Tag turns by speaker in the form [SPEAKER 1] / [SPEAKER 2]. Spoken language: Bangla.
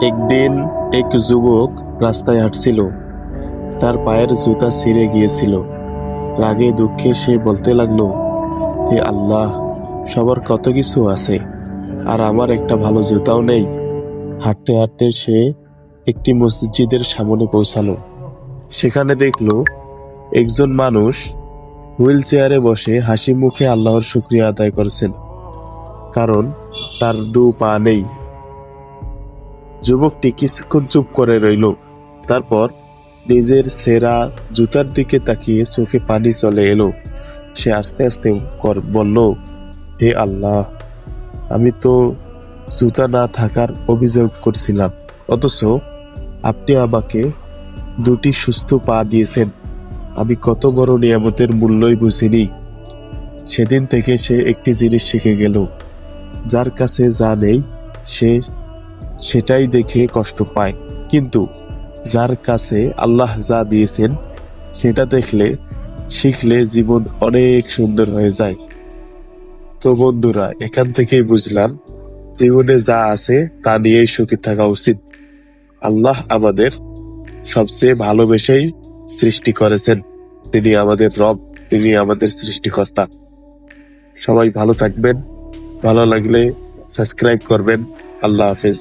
[SPEAKER 1] একদিন এক যুবক রাস্তায় হাঁটছিল। তার পায়ের জুতা ছিঁড়ে গিয়েছিল। রাগে দুঃখে সে বলতে লাগলো, হে আল্লাহ, সবার কত কিছু আছে, আর আমার একটা ভালো জুতাও নেই। হাঁটতে হাঁটতে সে একটি মসজিদের সামনে পৌঁছালো। সেখানে দেখলো একজন মানুষ হুইল চেয়ারে বসে হাসি মুখে আল্লাহর শুকরিয়া আদায় করছেন, কারণ তার দু পা নেই। যুবকটি কিছুক্ষণ চুপ করে রইল। তারপর নিজের ছেঁড়া জুতার দিকে তাকিয়ে চোখে পানি চলে এলো। সে আস্তে আস্তে বলল, হে আল্লাহ, আমি তো জুতা না থাকার অভিযোগ করছিলাম, অথচ আপনি আমাকে দুটি সুস্থ পা দিয়েছেন। আমি কত বড় নিয়ামতের মূল্যই বুঝিনি। সেদিন থেকে সে একটি জিনিস শিখে গেল, যার কাছে যা নেই সে সেটাই দেখে কষ্ট পায়, কিন্তু যার কাছে আল্লাহ যা দিয়েছেন সেটা শিখলে জীবন অনেক সুন্দর হয়ে যায়। তো বন্ধুরা, এখান থেকেই বুঝলাম জীবনে যা আছে তা নিয়েই সুখী থাকা উচিত। আল্লাহ আমাদের সবচেয়ে ভালোবেসেই সৃষ্টি করেছেন। তিনি আমাদের রব, তিনি আমাদের সৃষ্টিকর্তা। সবাই ভালো থাকবেন, ভালো লাগলে সাবস্ক্রাইব করবেন। আল্লাহ হাফেজ।